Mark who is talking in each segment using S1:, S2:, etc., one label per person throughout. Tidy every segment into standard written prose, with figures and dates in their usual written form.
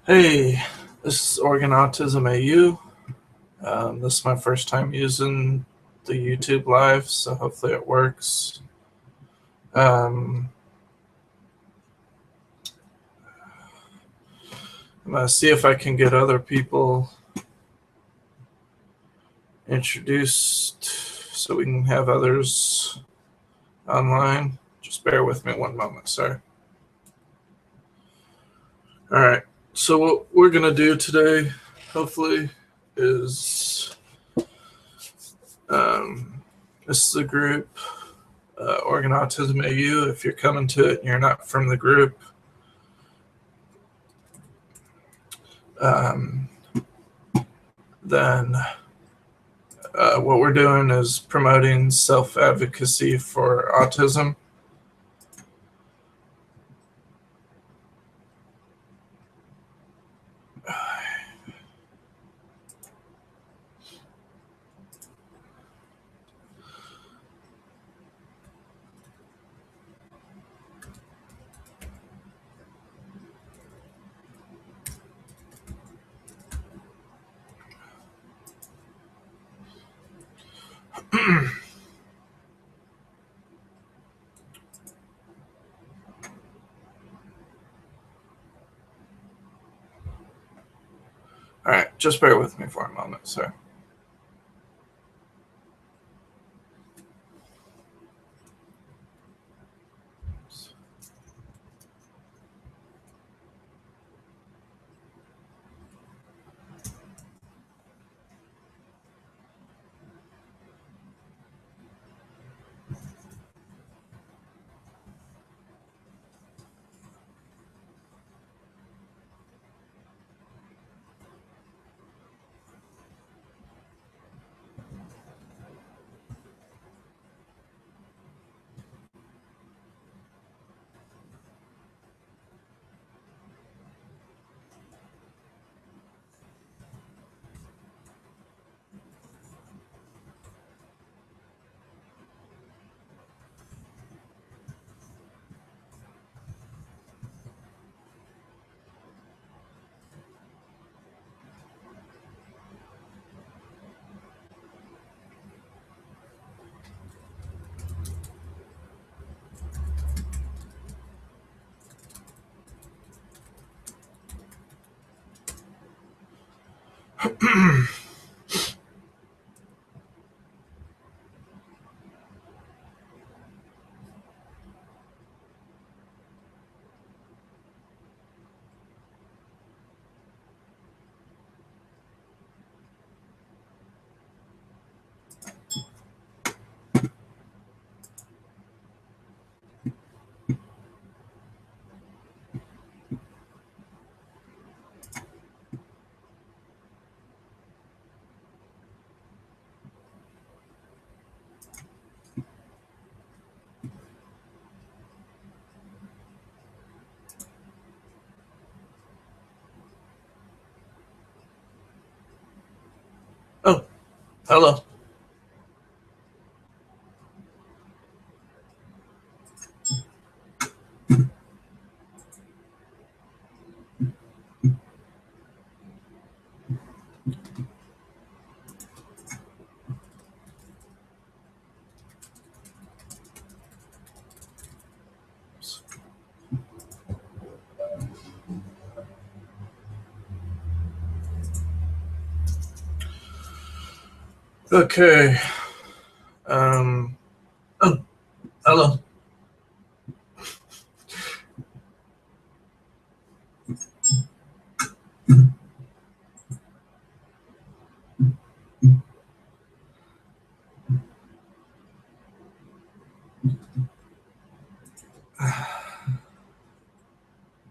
S1: Hey, this is Autism Âû. This is my first time using the YouTube Live, so hopefully it works. I'm going to see if I can get other people introduced so we can have others online. Just bear with me one moment, sorry. All right, so what we're going to do today, hopefully, is this is a group, Autism Âû. If you're coming to it and you're not from the group, then what we're doing is promoting self-advocacy for autism. All right, just bear with me for a moment, sir. Oh, hello. Okay. Oh, hello.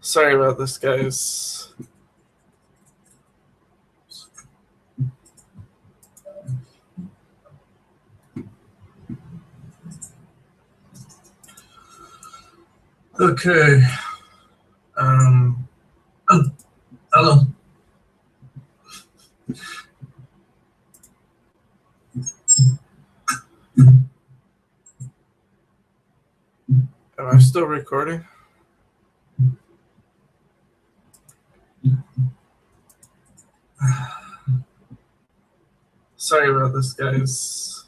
S1: Sorry about this, guys. Okay. Oh, hello. Am I still recording? Sorry about this, guys.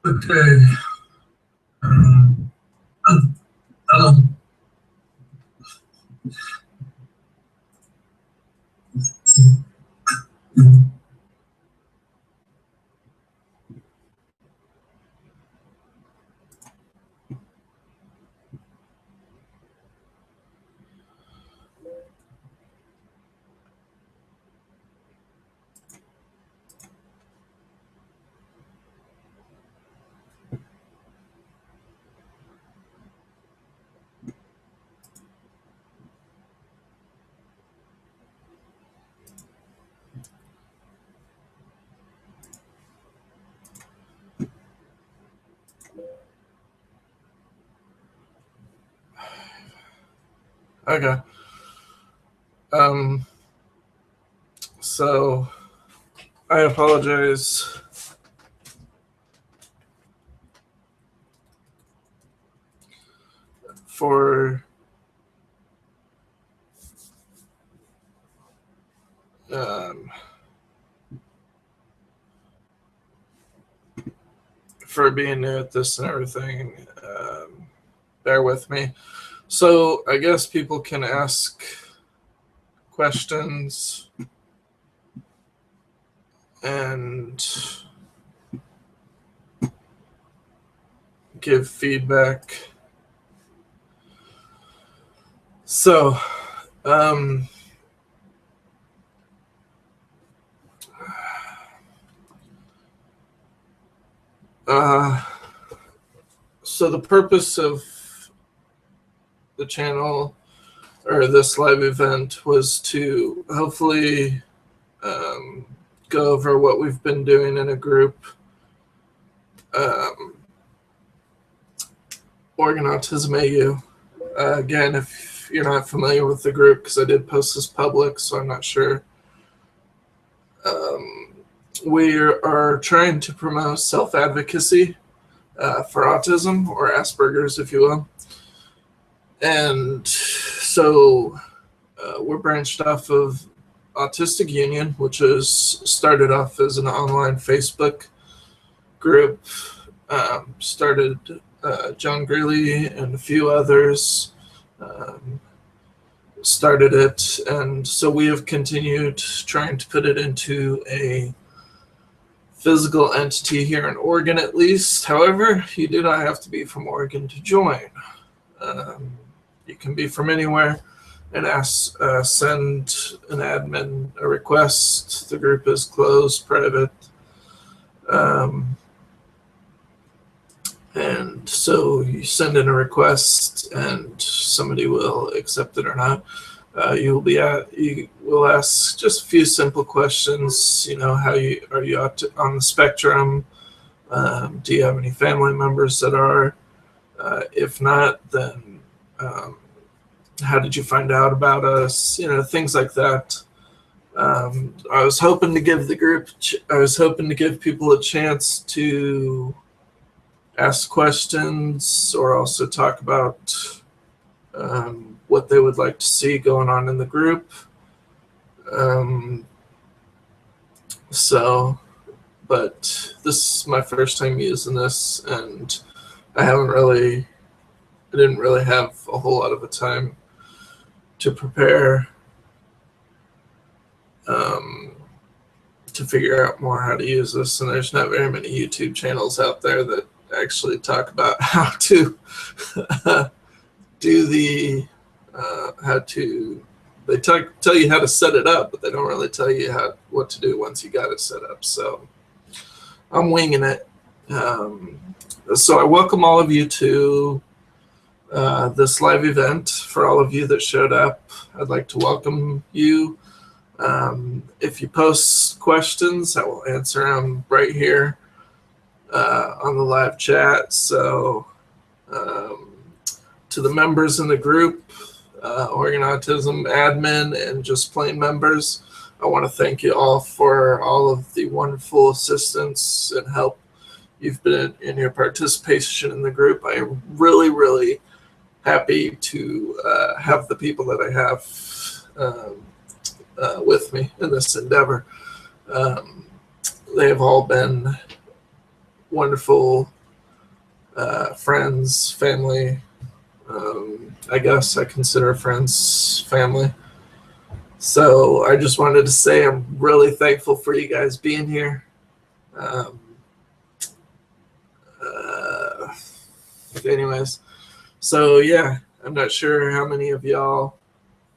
S1: Okay. Okay. So I apologize for being new at this and everything. Bear with me. So I guess people can ask questions and give feedback. So, so the purpose of the channel or this live event was to hopefully go over what we've been doing in a group, Oregon Autism Âû. Again, if you're not familiar with the group, because I did post this public, so I'm not sure. We are trying to promote self-advocacy for autism, or Asperger's, if you will. And so we're branched off of Autistic Union, which was started off as an online Facebook group. Started John Greeley and a few others started it, and so we have continued trying to put it into a physical entity here in Oregon, at least. However, you do not have to be from Oregon to join. You can be from anywhere and send an admin a request. The group is closed, private. And so you send in a request and somebody will accept it or not. You will ask just a few simple questions. You know, how you are you on the spectrum? Do you have any family members that are? If not, then how did you find out about us? You know, things like that. I was hoping to give the group. I was hoping to give people a chance to ask questions or also talk about what they would like to see going on in the group. But this is my first time using this, and I didn't really have a whole lot of a time to prepare to figure out more how to use this. And there's not very many YouTube channels out there that actually talk about how to do the they tell you how to set it up, but they don't really tell you what to do once you got it set up. So I'm winging it. So I welcome all of you to this live event. For all of you that showed up, I'd like to welcome you. If you post questions, I will answer them right here on the live chat. So to the members in the group, Oregon Autism admin, and just plain members, I want to thank you all for all of the wonderful assistance and help you've been in your participation in the group. I am really, really happy to have the people that I have with me in this endeavor. They have all been wonderful friends, family. I guess I consider friends family. So I just wanted to say I'm really thankful for you guys being here. Anyways, so yeah, I'm not sure how many of y'all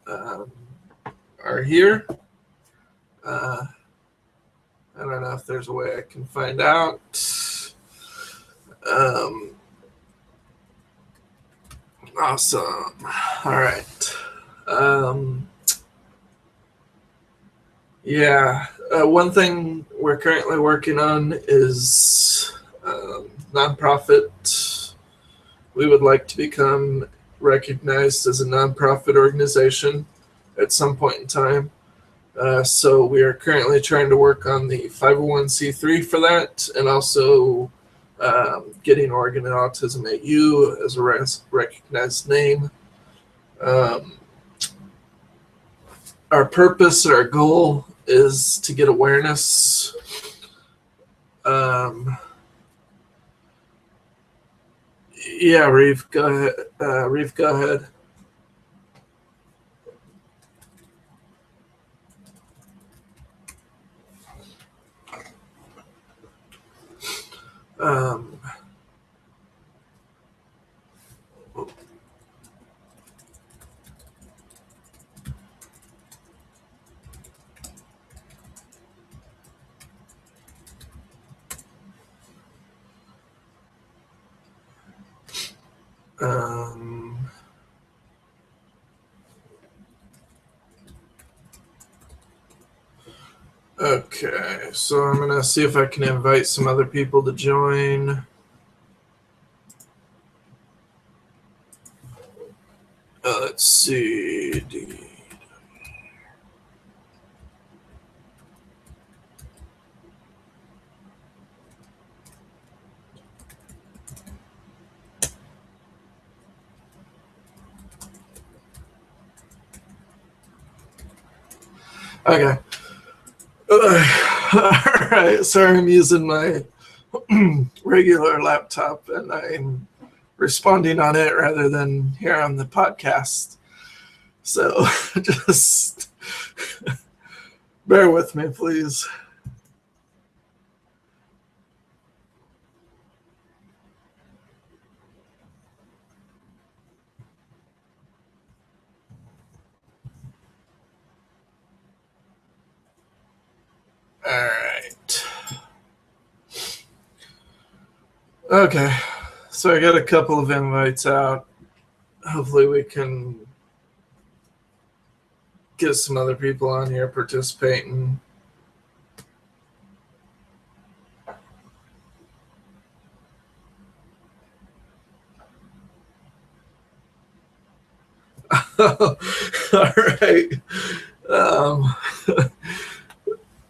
S1: are here. I don't know if there's a way I can find out. Awesome. All right. Yeah. One thing we're currently working on is nonprofit. We would like to become recognized as a nonprofit organization at some point in time. So we are currently trying to work on the 501c3 for that, and also getting Oregon Autism Âû as a recognized name. Our purpose, our goal is to get awareness. Yeah, Reeve, go ahead. Reeve, go ahead. Okay, so I'm going to see if I can invite some other people to join. Let's see. Okay. All right. Sorry, I'm using my regular laptop and I'm responding on it rather than here on the podcast. So just bear with me, please. All right. Okay. So I got a couple of invites out. Hopefully we can get some other people on here participating. All right.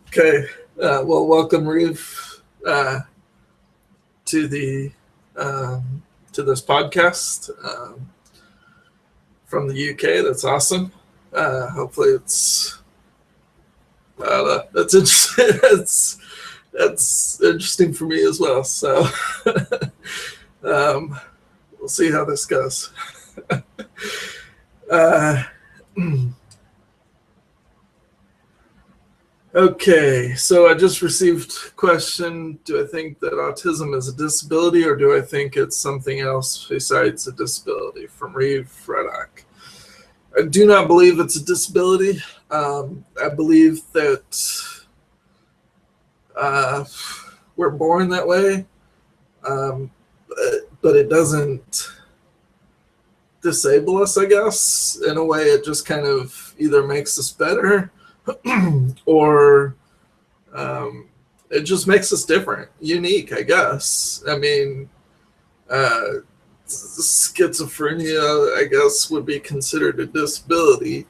S1: Okay. Well, welcome, Reeve, to the to this podcast from the UK. That's awesome. Hopefully, it's that's interesting. that's interesting for me as well. So we'll see how this goes. Okay, so I just received a question. Do I think that autism is a disability, or do I think it's something else besides a disability? From Reeve Reddock. I do not believe it's a disability. I believe that we're born that way, but it doesn't disable us, I guess. In a way, it just kind of either makes us better or it just makes us different, unique, I guess. I mean, schizophrenia, I guess, would be considered a disability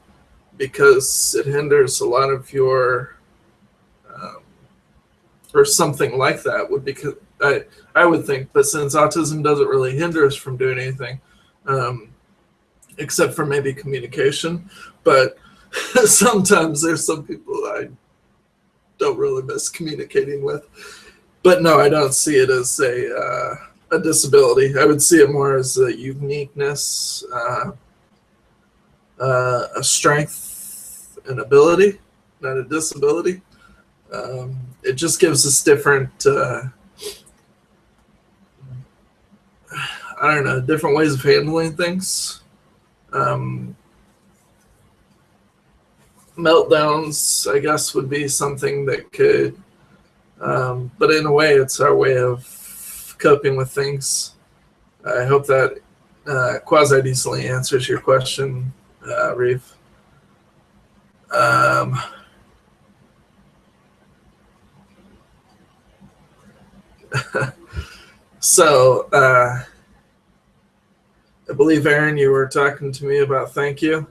S1: because it hinders a lot of your or something like that would be, I would think. But since autism doesn't really hinder us from doing anything, except for maybe communication, but sometimes there's some people I don't really miss communicating with. But no, I don't see it as a disability. I would see it more as a uniqueness, a strength, an ability, not a disability. It just gives us different, I don't know, different ways of handling things. Meltdowns, I guess, would be something that could, but in a way, it's our way of coping with things. I hope that quasi-decently answers your question, Reeve. So, I believe, Aaron, you were talking to me about thank you.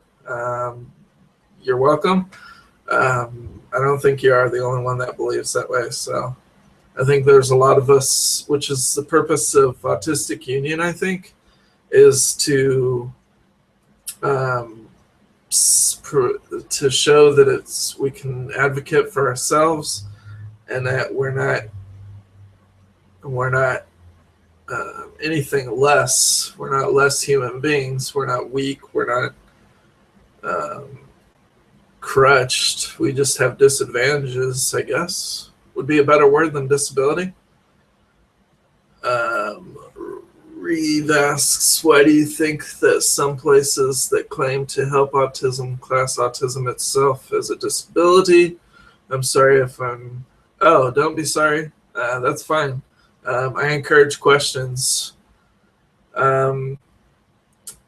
S1: You're welcome. I don't think you are the only one that believes that way. So I think there's a lot of us, which is the purpose of Autistic Union, I think, is to show that we can advocate for ourselves, and that we're not anything less. We're not less human beings. We're not weak. We're not crutched. We just have disadvantages, I guess, would be a better word than disability. Reeve asks, why do you think that some places that claim to help autism class autism itself as a disability? I'm sorry if I'm... Oh, don't be sorry. That's fine. I encourage questions.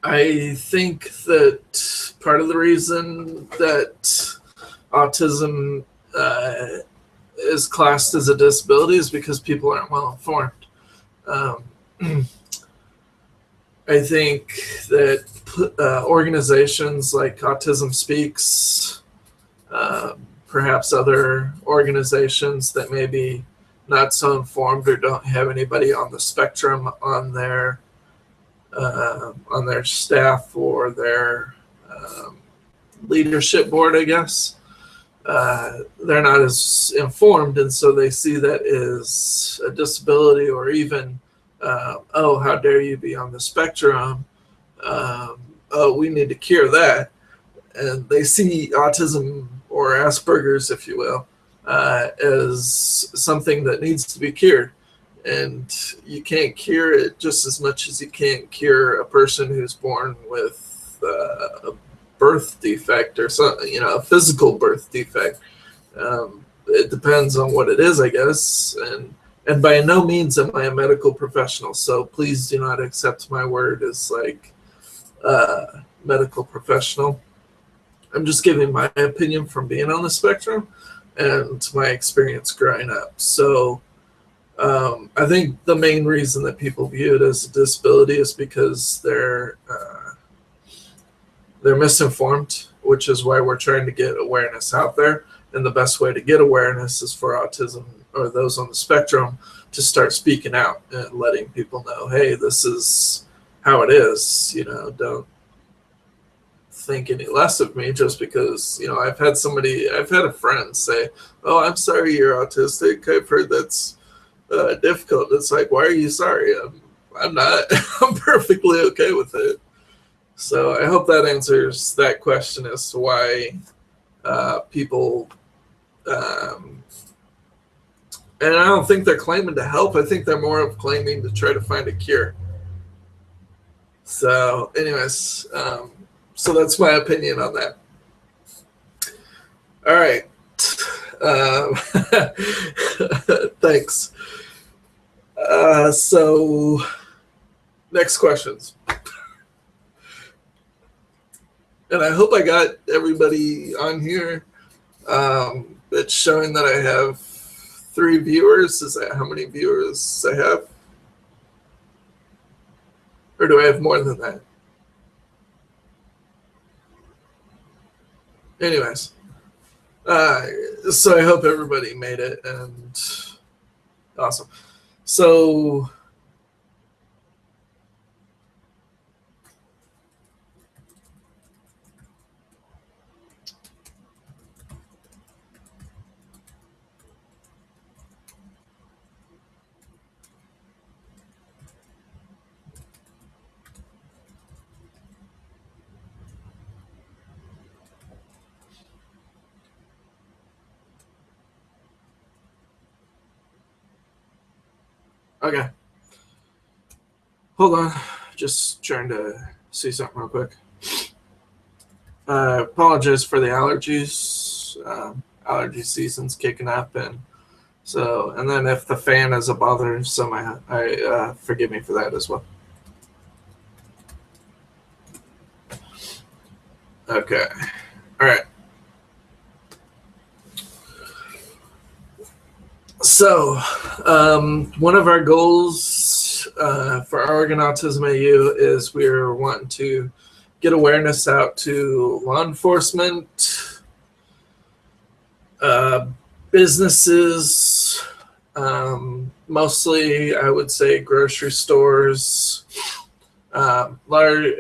S1: I think that part of the reason that autism is classed as a disability is because people aren't well informed. I think that organizations like Autism Speaks, perhaps other organizations that may be not so informed or don't have anybody on the spectrum on their staff or their leadership board, I guess, they're not as informed, and so they see that as a disability, or even, oh, how dare you be on the spectrum? Oh, we need to cure that. And they see autism, or Asperger's, if you will, as something that needs to be cured. And you can't cure it just as much as you can't cure a person who's born with a birth defect or something, a physical birth defect. It depends on what it is, I guess. And by no means am I a medical professional, so please do not accept my word as like medical professional. I'm just giving my opinion from being on the spectrum and my experience growing up. So I think the main reason that people view it as a disability is because they're misinformed, which is why we're trying to get awareness out there. And the best way to get awareness is for autism, or those on the spectrum, to start speaking out and letting people know, hey, this is how it is. Don't think any less of me just because, I've had a friend say, oh, I'm sorry you're autistic. I've heard that's difficult. It's like, why are you sorry? I'm not. I'm perfectly okay with it. So I hope that answers that question as to why people, and I don't think they're claiming to help. I think they're more of claiming to try to find a cure. So anyways, so that's my opinion on that. All right. Thanks. So next questions. And I hope I got everybody on here. It's showing that I have 3 viewers. Is that how many viewers I have? Or do I have more than that? Anyways, so I hope everybody made it, and Awesome. So okay, hold on. Just trying to see something real quick. Apologize for the allergies. Allergy season's kicking up, and then if the fan is a bother, I forgive me for that as well. Okay, all right. So, one of our goals for Oregon Autism Âû is we're wanting to get awareness out to law enforcement, businesses, mostly I would say grocery stores, large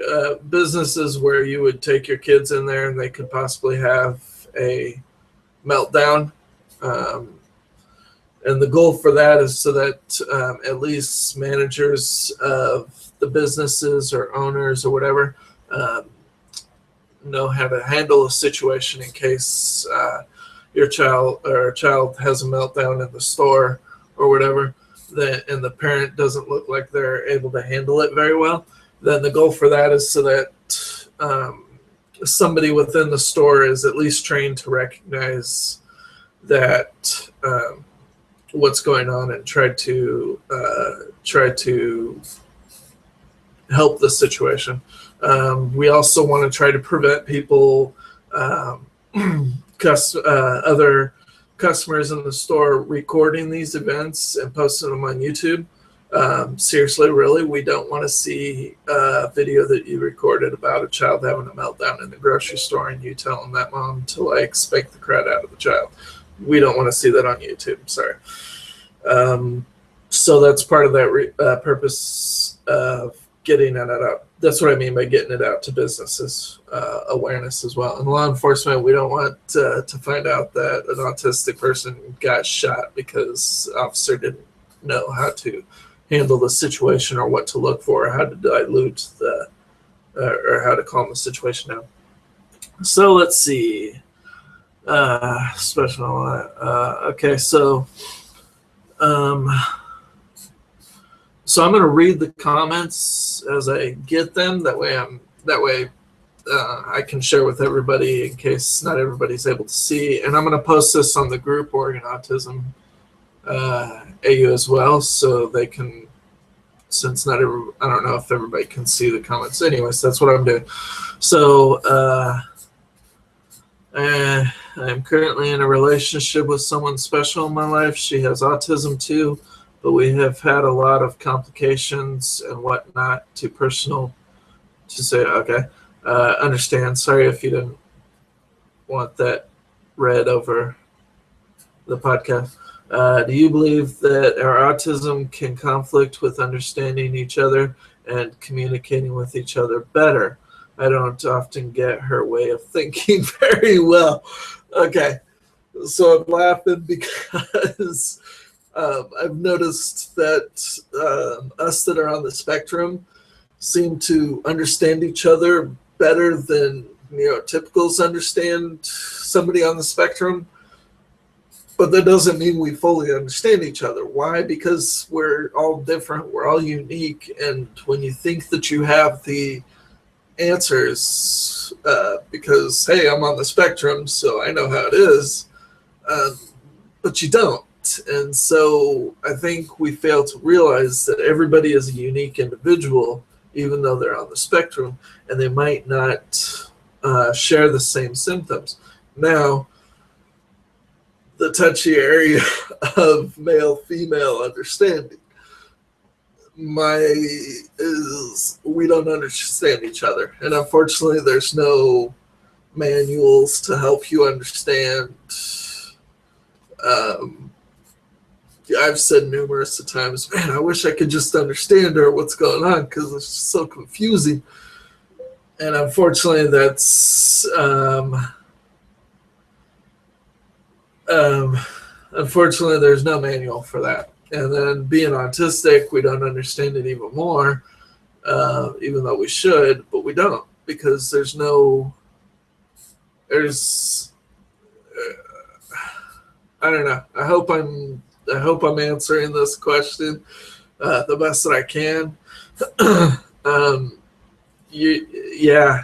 S1: businesses where you would take your kids in there and they could possibly have a meltdown. And the goal for that is so that at least managers of the businesses or owners or whatever know how to handle a situation in case your child has a meltdown in the store or whatever, and the parent doesn't look like they're able to handle it very well. Then the goal for that is so that somebody within the store is at least trained to recognize that what's going on and try to help the situation. We also want to try to prevent people, other customers in the store recording these events and posting them on YouTube. Seriously, really, we don't want to see a video that you recorded about a child having a meltdown in the grocery store and you telling that mom to like spank the crap out of the child. We don't want to see that on YouTube. Sorry. So that's part of that purpose of getting it out. That's what I mean by getting it out to businesses, awareness as well. And law enforcement, we don't want to find out that an autistic person got shot because the officer didn't know how to handle the situation or what to look for, or how to dilute or how to calm the situation down. So let's see. Okay, so I'm going to read the comments as I get them. That way I can share with everybody in case not everybody's able to see. And I'm going to post this on the group Oregon Autism Âû as well, so they can. Since I don't know if everybody can see the comments. Anyways, that's what I'm doing. So I'm currently in a relationship with someone special in my life. She has autism too, but we have had a lot of complications and whatnot. Too personal to say. Okay, understand. Sorry if you didn't want that read over the podcast. Do you believe that our autism can conflict with understanding each other and communicating with each other better? I don't often get her way of thinking very well. Okay, so I'm laughing because I've noticed that us that are on the spectrum seem to understand each other better than neurotypicals understand somebody on the spectrum. But that doesn't mean we fully understand each other. Why? Because we're all different. We're all unique. And when you think that you have the answers, because, hey, I'm on the spectrum, so I know how it is, but you don't. And so I think we fail to realize that everybody is a unique individual, even though they're on the spectrum, and they might not share the same symptoms. Now, the touchy area of male-female understanding. Is we don't understand each other. And unfortunately, there's no manuals to help you understand I've said numerous times, man, I wish I could just understand her, what's going on, because it's just so confusing. And unfortunately, that's unfortunately there's no manual for that. And then being autistic, we don't understand it even more, even though we should, but we don't, because there's I don't know. I hope I'm answering this question the best that I can. Yeah,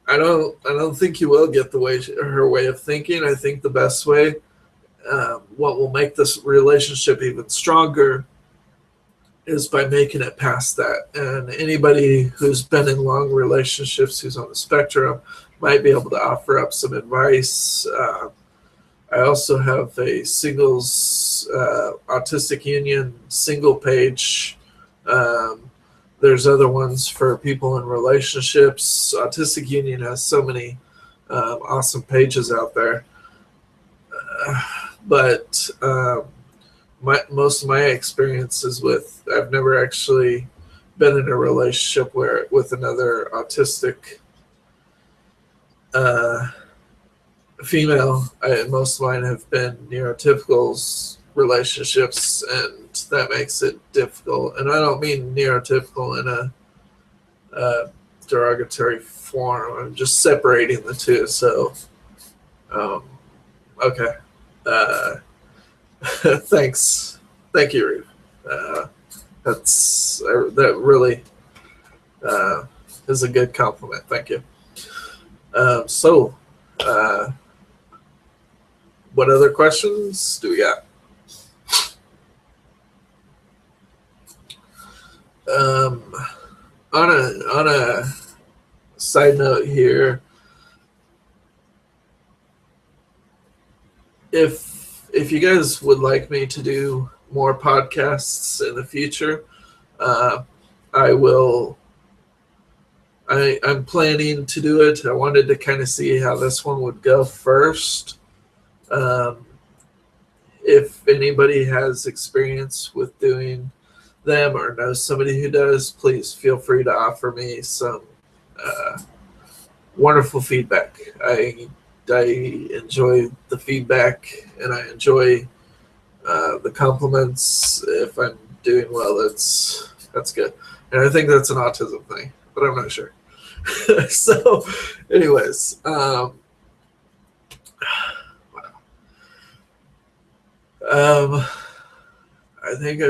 S1: I don't think you will get her way of thinking. I think the best way, what will make this relationship even stronger, is by making it past that. And anybody who's been in long relationships, who's on the spectrum, might be able to offer up some advice. I also have a singles autistic union single page. There's other ones for people in relationships. Autistic Union has so many awesome pages out there. But most of my experiences I've never actually been in a relationship with another autistic female. Most of mine have been neurotypicals relationships, and that makes it difficult. And I don't mean neurotypical in a derogatory form. I'm just separating the two. So, okay. Thanks. Thank you, Ruth. That really is a good compliment. Thank you. So, what other questions do we got? On a side note here, if you guys would like me to do more podcasts in the future, I will. I'm planning to do it. I wanted to kind of see how this one would go first. If anybody has experience with doing them or knows somebody who does, please feel free to offer me some wonderful feedback. I enjoy the feedback, and I enjoy the compliments. If I'm doing well, that's good. And I think that's an autism thing, but I'm not sure. So, anyways, I think I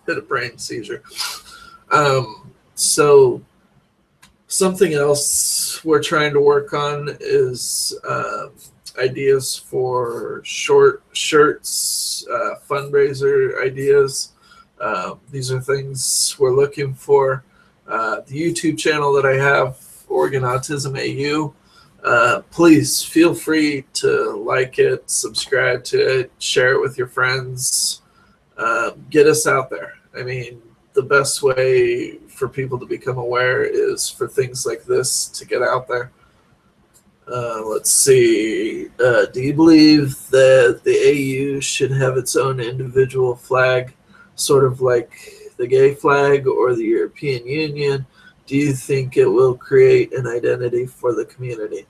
S1: hit a brain seizure. So something else we're trying to work on is ideas for short shirts, fundraiser ideas. These are things we're looking for. The YouTube channel that I have, Oregon Autism Âû, please feel free to like it, subscribe to it, share it with your friends. Get us out there. I mean, the best way for people to become aware is for things like this to get out there. Let's see. Do you believe that the AU should have its own individual flag, sort of like the gay flag or the European Union? Do you think it will create an identity for the community?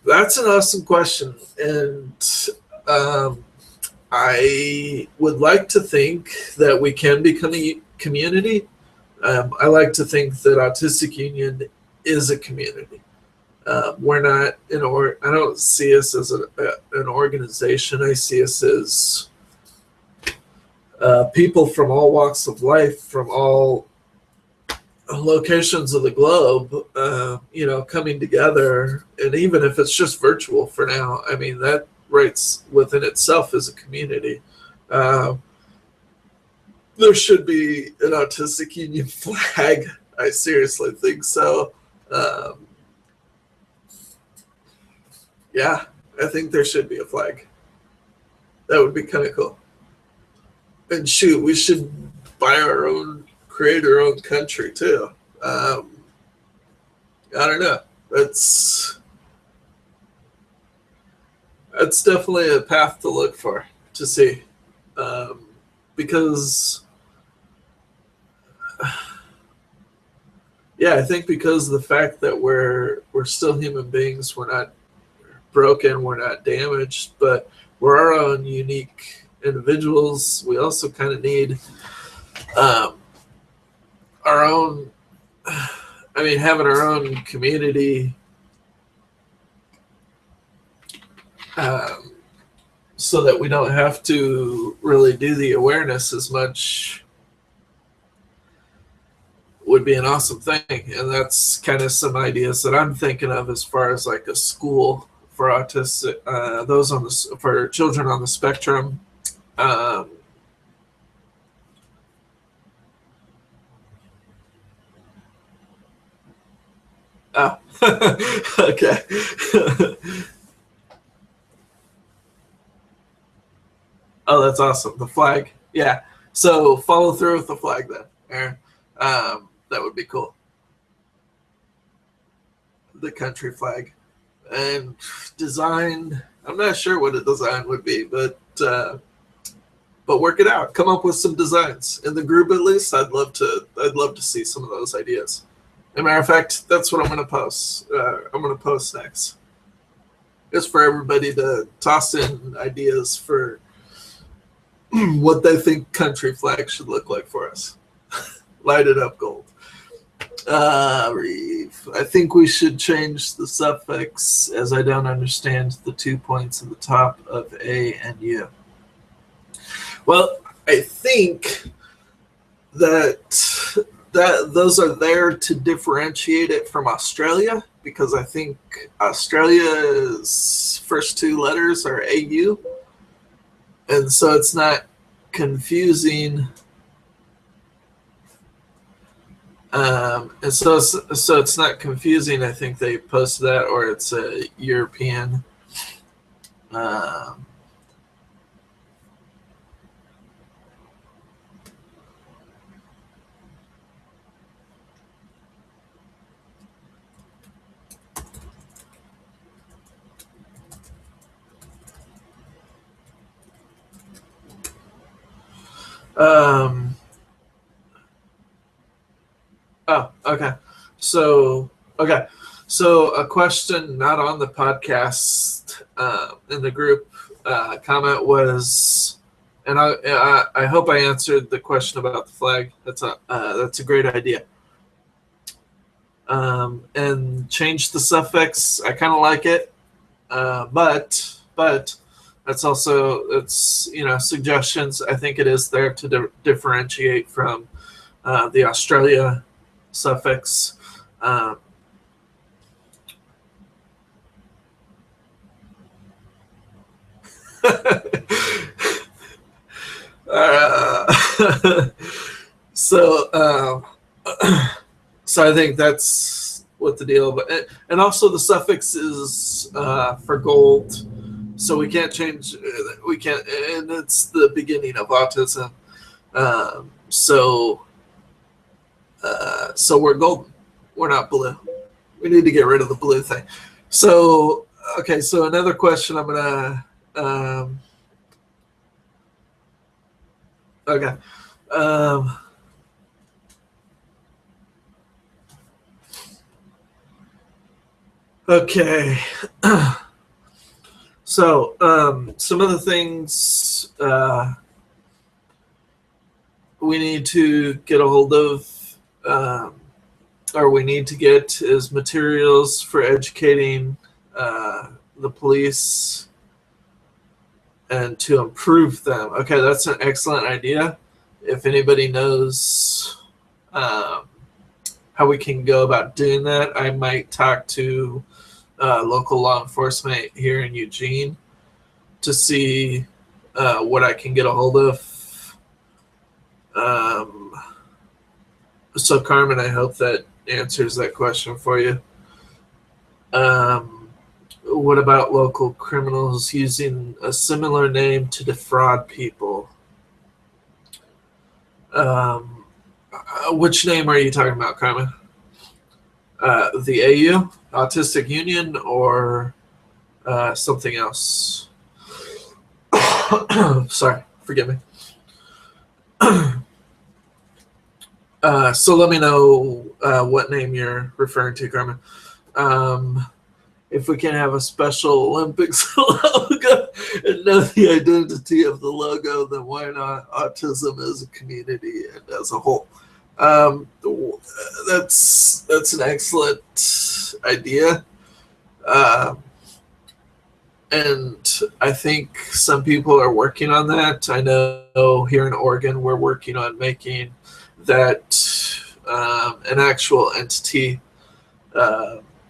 S1: That's an awesome question. And I would like to think that we can become a community. I like to think that Autistic Union is a community. We're not I don't see us as an organization. I see us as people from all walks of life, from all locations of the globe, coming together. And even if it's just virtual for now, I mean, that rates within itself as a community. There should be an Autistic Union flag. I seriously think so. Yeah, I think there should be a flag. That would be kind of cool. And shoot, we should create our own country too. I don't know. That's it's definitely a path to look for, to see, because yeah, I think because of the fact that we're still human beings, we're not broken, we're not damaged, but we're our own unique individuals. We also kind of need um, our own. I mean, having our own community, um, so that we don't have to really do the awareness as much, would be an awesome thing. And that's kind of some ideas that I'm thinking of as far as like a school for autistic, those on the for children on the spectrum. Um, oh, okay. Oh, that's awesome. The flag. Yeah. So follow through with the flag then, Aaron. That would be cool. The country flag. And design, I'm not sure what a design would be, but work it out. Come up with some designs in the group at least. I'd love to see some of those ideas. As a matter of fact, that's what I'm going to post. I'm going to post next. Just for everybody to toss in ideas for what they think country flag should look like for us. Light it up gold. Reeve. I think we should change the suffix, as I don't understand the 2 points at the top of A and U. Well, I think that those are there to differentiate it from Australia, because I think Australia's first two letters are AU, and so it's not confusing. And so it's not confusing. I think they post that, or it's a European. Um, um, oh, okay. So, okay. So a question not on the podcast, in the group comment was, and I hope I answered the question about the flag. That's a great idea. And change the suffix. I kind of like it, but that's also, it's, suggestions. I think it is there to differentiate from the Australia suffix. Uh, so so I think that's what the deal. But and also the suffix is for gold, so we can't change. We can't, and it's the beginning of autism. So we're golden. We're not blue. We need to get rid of the blue thing. So okay. So another question I'm gonna. Okay. Um, okay. So some of the things we need to get a hold of, or we need to get, is materials for educating the police and to improve them. Okay, that's an excellent idea. If anybody knows how we can go about doing that, I might talk to local law enforcement here in Eugene to see what I can get a hold of. So Carmen, I hope that answers that question for you. What about local criminals using a similar name to defraud people? Which name are you talking about, Carmen? The AU, Autistic Union, or something else? Sorry, forgive me. So let me know what name you're referring to, Carmen. If we can have a special Olympics logo and know the identity of the logo, then why not autism as a community and as a whole? That's an excellent idea. And I think some people are working on that. I know here in Oregon, we're working on making that an actual entity,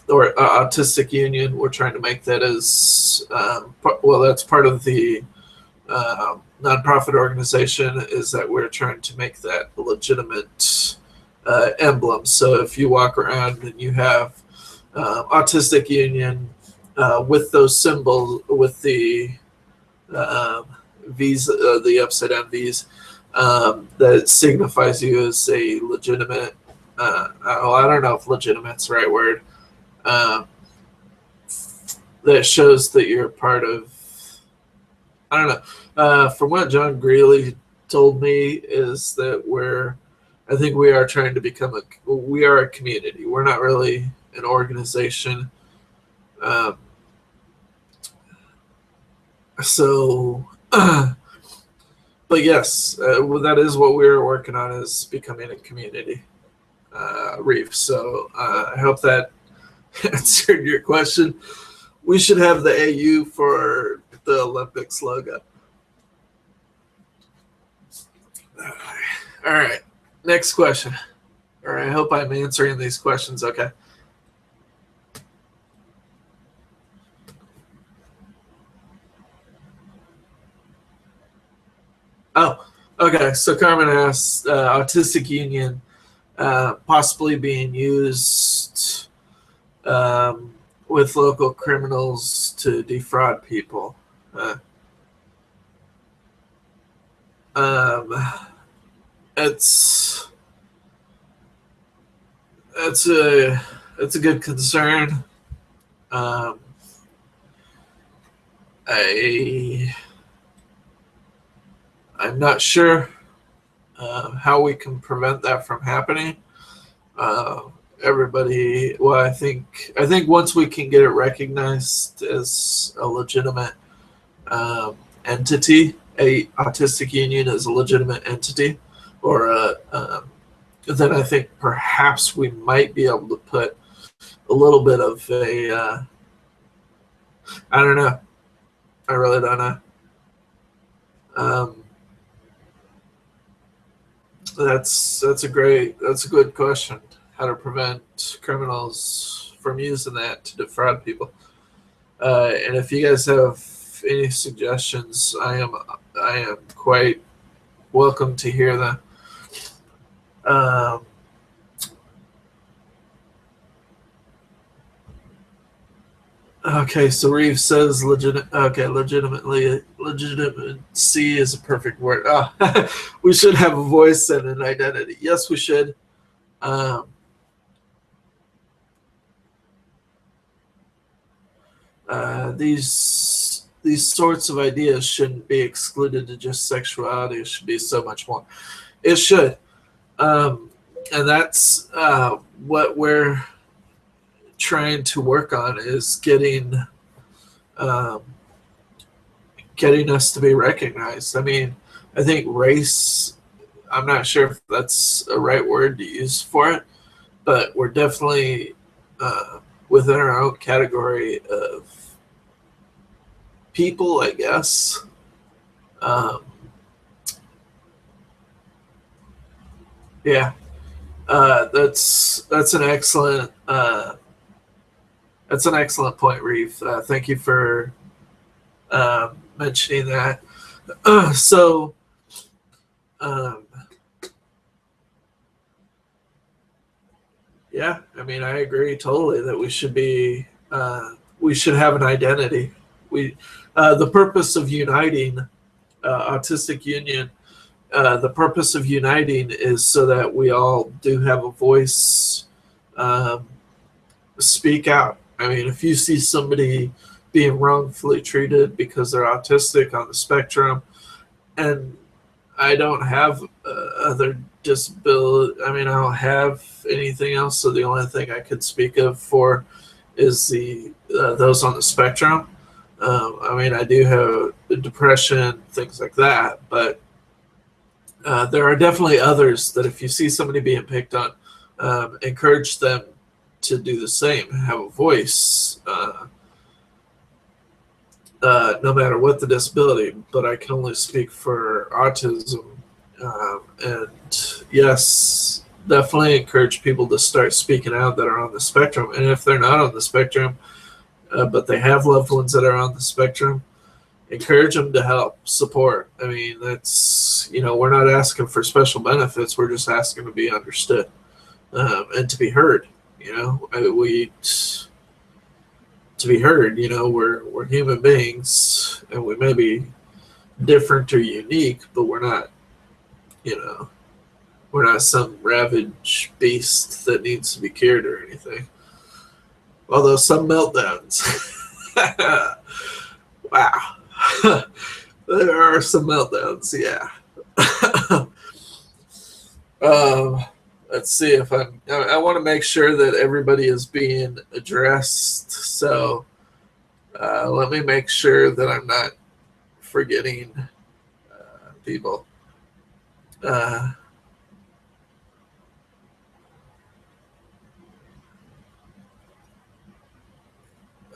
S1: or Autistic Union. We're trying to make that as well. That's part of the nonprofit organization, is that we're trying to make that a legitimate emblem. So if you walk around and you have Autistic Union with those symbols, with the V's, the upside down V's, that signifies you as a legitimate. I don't know if legitimate's the right word. That shows that you're part of. I don't know. From what John Greeley told me, is that I think we are trying to become we are a community. We're not really an organization. But yes, that is what we're working on, is becoming a community, Reef. So I hope that answered your question. We should have the AU for the Olympics logo. All right, next question. Or I hope I'm answering these questions okay. Oh, okay. So Carmen asked, Autistic Union possibly being used with local criminals to defraud people. It's a good concern. I'm not sure how we can prevent that from happening. Everybody, well, I think once we can get it recognized as a legitimate entity, a Autistic Union as a legitimate entity, or then I think perhaps we might be able to put a little bit of a. I don't know. I really don't know. That's a good question. How to prevent criminals from using that to defraud people. And if you guys have any suggestions, I am quite welcome to hear them. Okay, so Reeve says legitimately, legitimacy is a perfect word. Oh, we should have a voice and an identity. Yes, we should. These sorts of ideas shouldn't be excluded to just sexuality. It should be so much more. It should, and that's what we're trying to work on, is getting us to be recognized. I mean, I think race, I'm not sure if that's a right word to use for it, but we're definitely within our own category of people, I guess. Yeah, that's an excellent point, Reeve. Thank you for mentioning that. Yeah, I mean, I agree totally that we should have an identity. The purpose of uniting Autistic Union, the purpose of uniting is so that we all do have a voice. Speak out. I mean, if you see somebody being wrongfully treated because they're autistic on the spectrum, and I don't have other disability. I mean, I don't have anything else, so the only thing I could speak of for is the those on the spectrum. I mean, I do have depression, things like that, but there are definitely others that if you see somebody being picked on, encourage them to do the same, have a voice, no matter what the disability. But I can only speak for autism. And yes, definitely encourage people to start speaking out that are on the spectrum. And if they're not on the spectrum, but they have loved ones that are on the spectrum, encourage them to help, support. I mean, that's, we're not asking for special benefits. We're just asking to be understood, and to be heard. To be heard, we're human beings, and we may be different or unique, but we're not, we're not some ravage beast that needs to be cured or anything. Although some meltdowns. Wow. There are some meltdowns, yeah. Let's see if I want to make sure that everybody is being addressed. So let me make sure that I'm not forgetting people.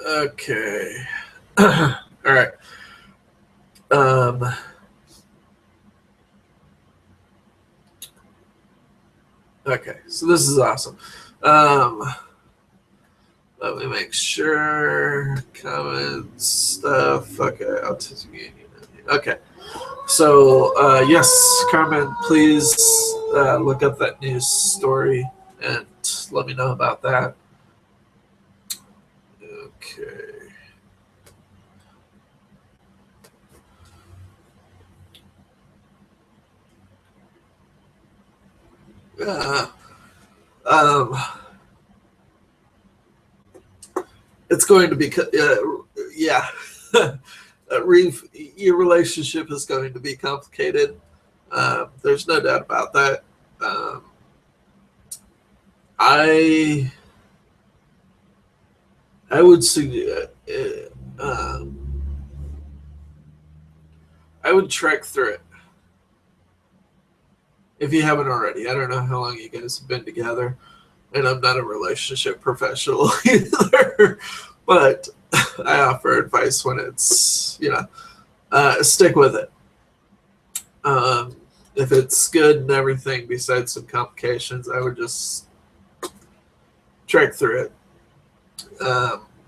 S1: Okay. All right. Okay, so this is awesome. Let me make sure. Comments, stuff. Okay, Autism Union. Okay. So, yes, Carmen, please look up that news story and let me know about that. Okay. It's going to be, yeah. Reeve, your relationship is going to be complicated. There's no doubt about that. I would suggest, I would trek through it if you haven't already. I don't know how long you guys have been together, and I'm not a relationship professional either, but I offer advice when it's, stick with it. If it's good and everything besides some complications, I would just trek through it.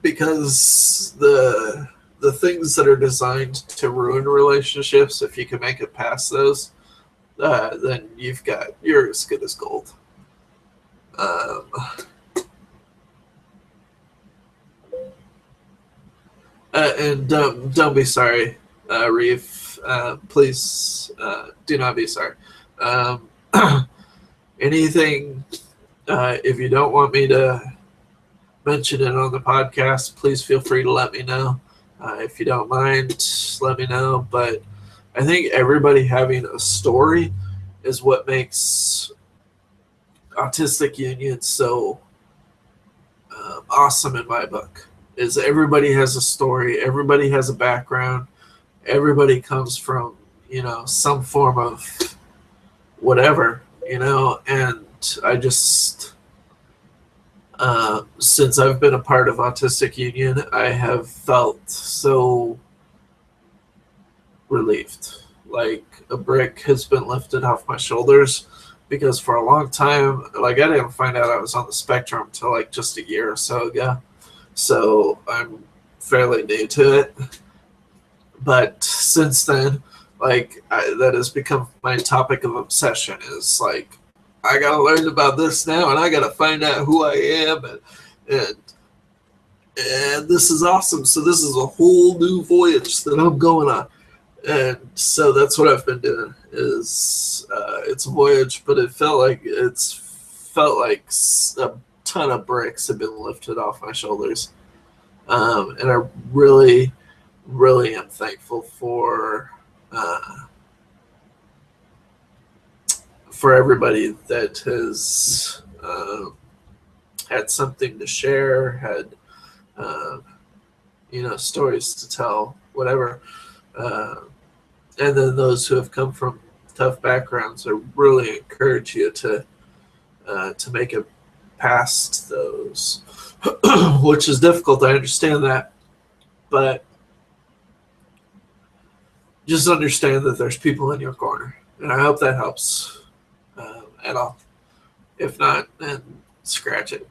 S1: Because the things that are designed to ruin relationships, if you can make it past those, then you're as good as gold. And don't be sorry, Reef. Please do not be sorry. Anything, if you don't want me to mention it on the podcast, please feel free to let me know. If you don't mind, let me know. But I think everybody having a story is what makes Autistic Union so awesome in my book. Is everybody has a story, everybody has a background, everybody comes from, some form of whatever, and I just, since I've been a part of Autistic Union, I have felt so relieved. Like a brick has been lifted off my shoulders, because for a long time, I didn't find out I was on the spectrum until just a year or so ago. So I'm fairly new to it. But since then, that has become my topic of obsession, is I got to learn about this now, and I got to find out who I am, and this is awesome. So this is a whole new voyage that I'm going on. And so that's what I've been doing, is it's a voyage, but it felt like a ton of bricks have been lifted off my shoulders. And I really, really am thankful for everybody that has had something to share, had stories to tell, whatever. And then those who have come from tough backgrounds, I really encourage you to make it past those, which is difficult. I understand that, but just understand that there's people in your corner, and I hope that helps at all. If not, then scratch it.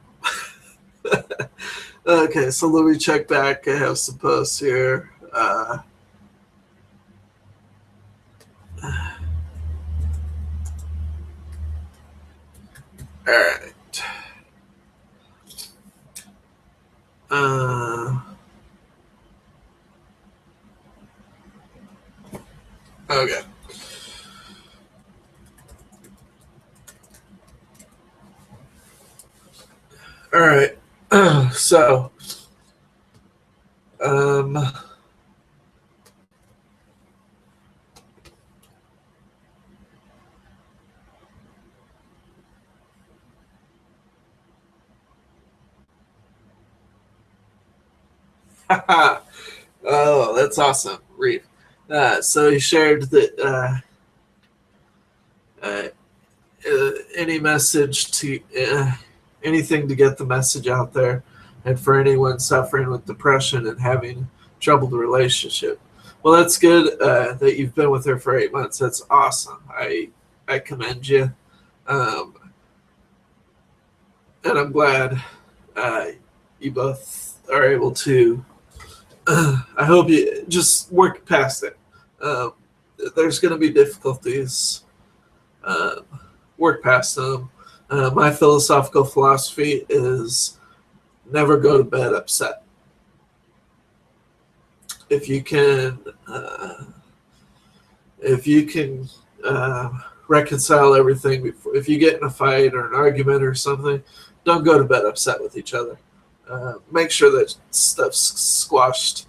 S1: Okay, so let me check back. I have some posts here. All right. Okay. All right. So, oh, that's awesome, Reeve. So he shared that any message to anything to get the message out there, and for anyone suffering with depression and having troubled relationship. Well, that's good that you've been with her for 8 months. That's awesome. I commend you, and I'm glad you both are able to. I hope you just work past it. There's going to be difficulties. Work past them. My philosophical philosophy is never go to bed upset. If you can reconcile everything before, if you get in a fight or an argument or something, don't go to bed upset with each other. Make sure that stuff's squashed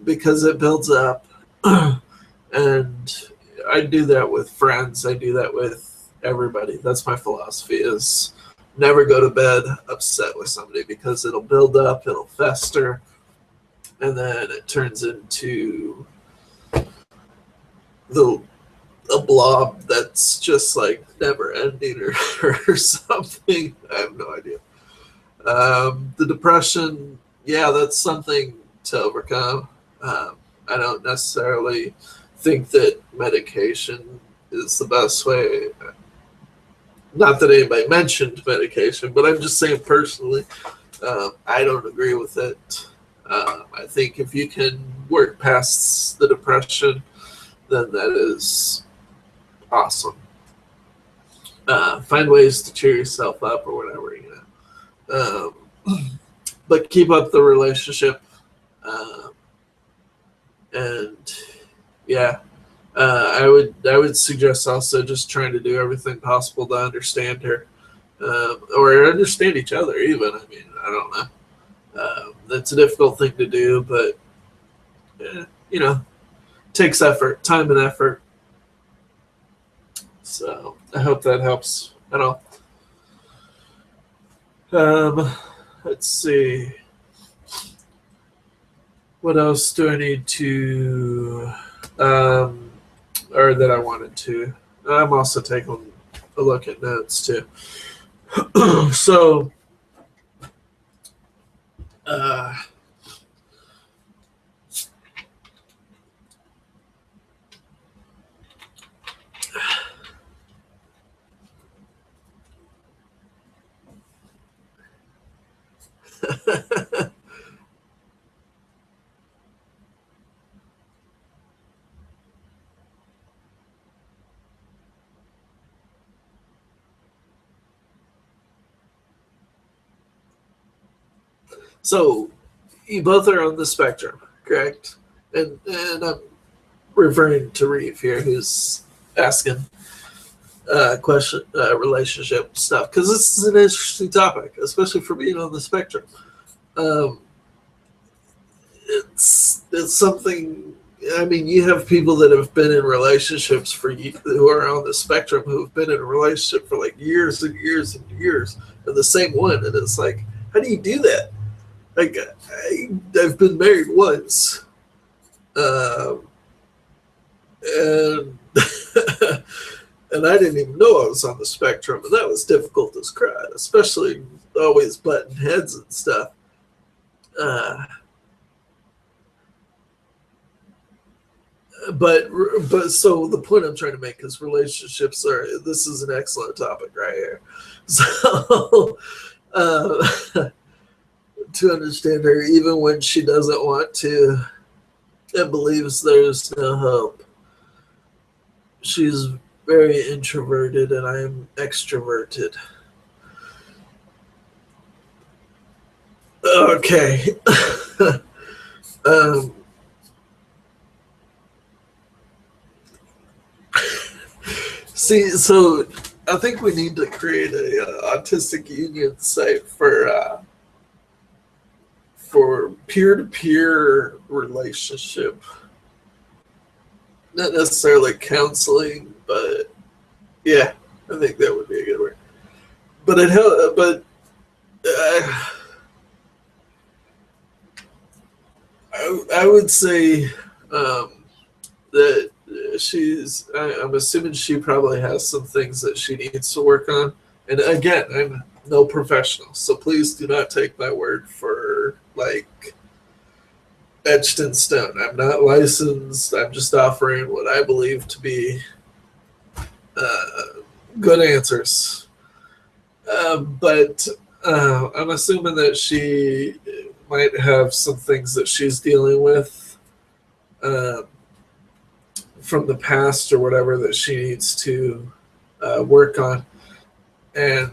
S1: because it builds up. And I do that with friends. I do that with everybody. That's my philosophy, is never go to bed upset with somebody, because it'll build up, it'll fester, and then it turns into a blob that's just like never ending or something. I have no idea. The depression, yeah, that's something to overcome. I don't necessarily think that medication is the best way. Not that anybody mentioned medication, but I'm just saying personally, I don't agree with it. I think if you can work past the depression, then that is awesome. Find ways to cheer yourself up or whatever, but keep up the relationship. And yeah, I would suggest also just trying to do everything possible to understand her, or understand each other even. I mean, I don't know. That's a difficult thing to do, but takes effort, time and effort. So I hope that helps at all. Let's see. What else do I need to, or that I wanted to? I'm also taking a look at notes too. So, so you both are on the spectrum, correct? And I'm referring to Reeve here, who's asking question relationship stuff, because this is an interesting topic, especially for being on the spectrum. it's something. I mean, you have people that have been in relationships who are on the spectrum who have been in a relationship for like years and years and years, and the same one, and it's like, how do you do that? Like, I've been married once, um, and and I didn't even know I was on the spectrum, and that was difficult as crap, especially always butting heads and stuff. Uh, but so the point I'm trying to make is relationships are. This is an excellent topic right here. So to understand her, even when she doesn't want to and believes there's no hope, she's very introverted and I'm extroverted. Okay. um, See, so I think we need to create a autistic union site for peer-to-peer relationship, not necessarily counseling, but yeah, I think that would be a good word. But uh, I would say that I'm assuming she probably has some things that she needs to work on. And again, I'm no professional, so please do not take my word for like etched in stone. I'm not licensed. I'm just offering what I believe to be uh, good answers. But I'm assuming that she might have some things that she's dealing with uh, from the past or whatever that she needs to work on. And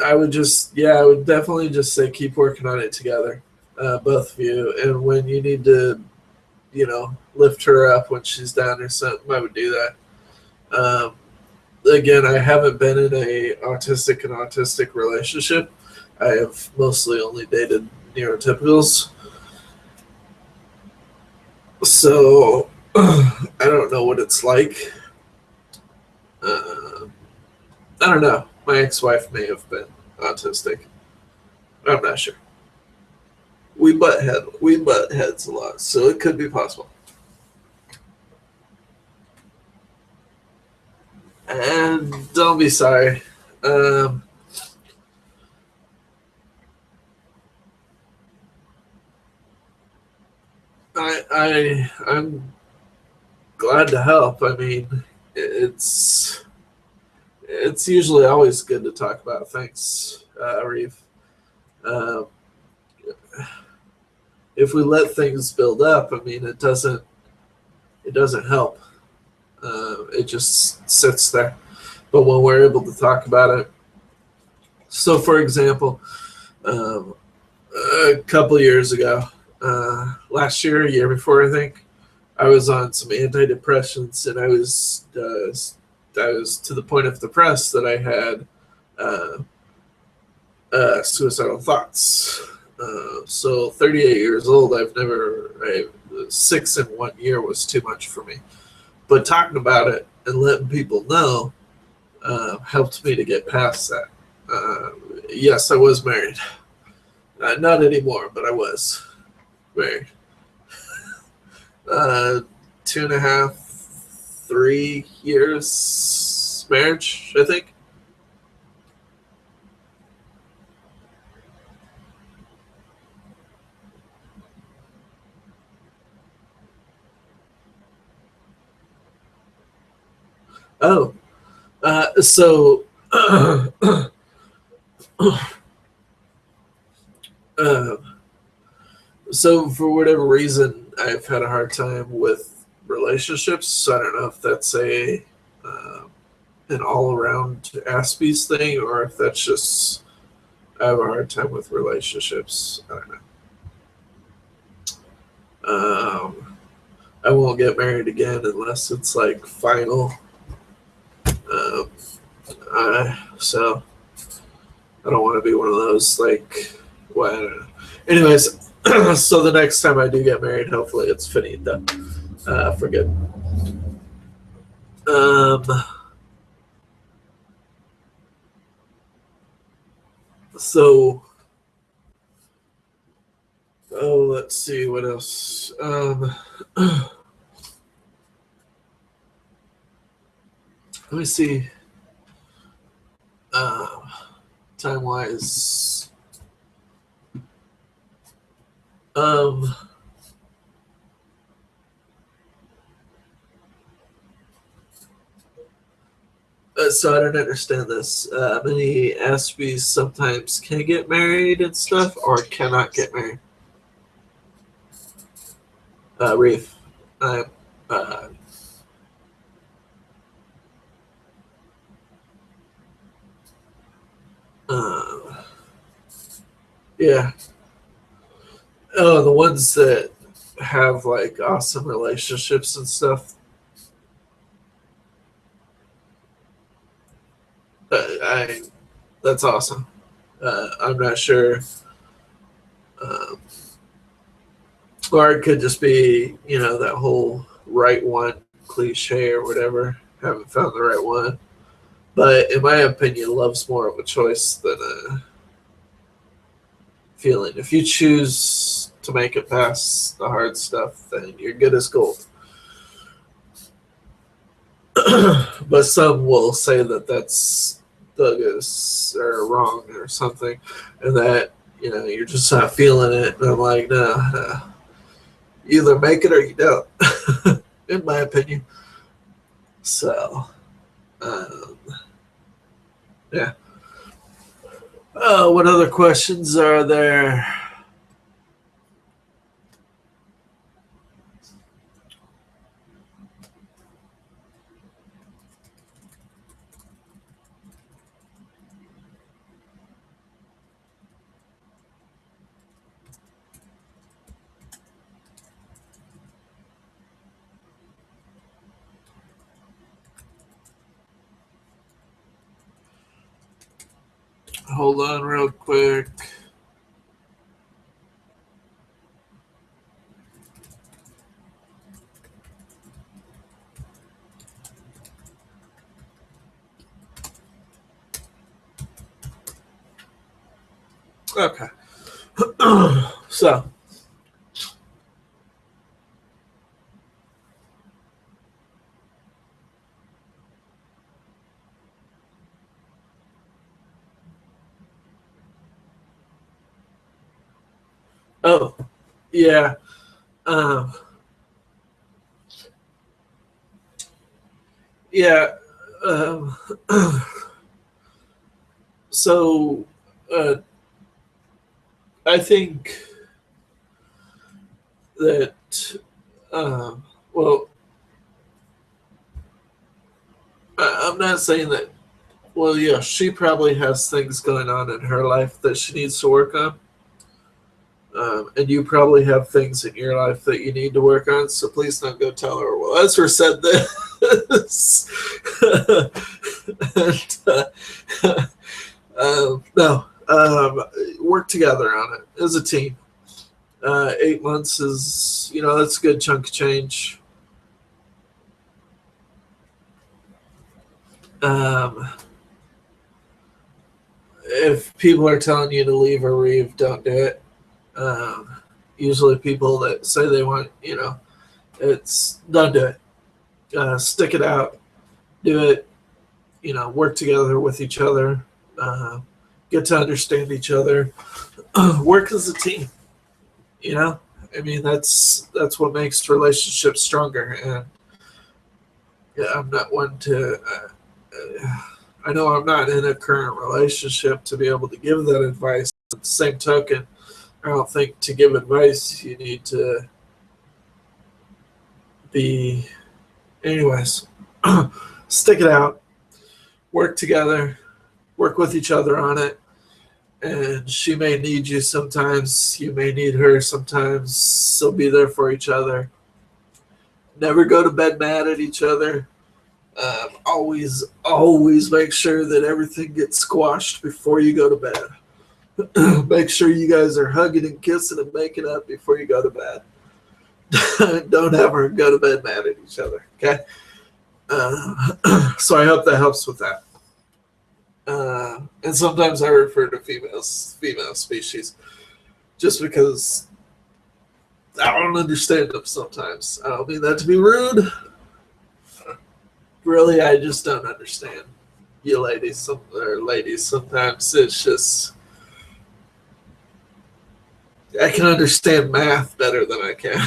S1: I would definitely just say keep working on it together, both of you. And when you need to, lift her up when she's down or something, I would do that. Again, I haven't been in a autistic relationship. I have mostly only dated neurotypicals. So I don't know what it's like. I don't know. My ex-wife may have been autistic. I'm not sure. We butt heads a lot, so it could be possible. And don't be sorry. I'm glad to help. I mean, it's usually always good to talk about things, Reeve. Uh, if we let things build up, I mean, it doesn't help. It just sits there. But when we're able to talk about it, so for example, um, a couple years ago, last year, a year before, I think, I was on some antidepressants, and I was to the point of depressed that I had suicidal thoughts. So 38 years old, six in 1 year was too much for me. But talking about it and letting people know helped me to get past that. Yes, I was married. Not anymore, but I was married. 2.5, 3 years marriage, I think. Oh, so uh, so for whatever reason, I've had a hard time with relationships. So I don't know if that's uh, an all around Aspies thing or if that's just I have a hard time with relationships. I don't know. I won't get married again unless it's like final. Um, so I don't want to be one of those like. Well, I don't know. Anyways, So the next time I do get married, hopefully it's finito for good. Um, so, let's see what else. Let me see. Time wise. So I don't understand this. Many Aspies sometimes can get married and stuff, or cannot get married. Reef. Uh, uh, yeah. Oh, the ones that have like awesome relationships and stuff. I That's awesome. I'm not sure. Um, or it could just be, that whole right one cliche or whatever. Haven't found the right one. But in my opinion, love's more of a choice than a feeling. If you choose to make it past the hard stuff, then you're good as gold. But some will say that that's bogus or wrong or something, and that you're just not feeling it. And I'm like, no. You either make it or you don't, in my opinion. So, yeah. What other questions are there? Hold on real quick. Okay. So, oh, yeah. Um, yeah. Um, so, I think that, well, I'm not saying that. Well, yeah, she probably has things going on in her life that she needs to work on. And you probably have things in your life that you need to work on. So please don't go tell her, well, Ezra said this. No, work together on it as a team. 8 months is, that's a good chunk of change. If people are telling you to leave or leave, don't do it. Usually people that say they want, it's don't do it. Stick it out. Do it. Work together with each other. Get to understand each other. Work as a team. I mean, that's what makes relationships stronger. And yeah, I'm not one to. I know I'm not in a current relationship to be able to give that advice. At the same token, I don't think to give advice you need to be. Anyways, stick it out. Work together. Work with each other on it. And she may need you sometimes. You may need her sometimes. So be there for each other. Never go to bed mad at each other. Always make sure that everything gets squashed before you go to bed. Make sure you guys are hugging and kissing and making up before you go to bed. Don't ever go to bed mad at each other, okay? So I hope that helps with that. And sometimes I refer to female species, just because I don't understand them sometimes. I don't mean that to be rude. Really, I just don't understand you ladies. Ladies, sometimes it's just I can understand math better than I can.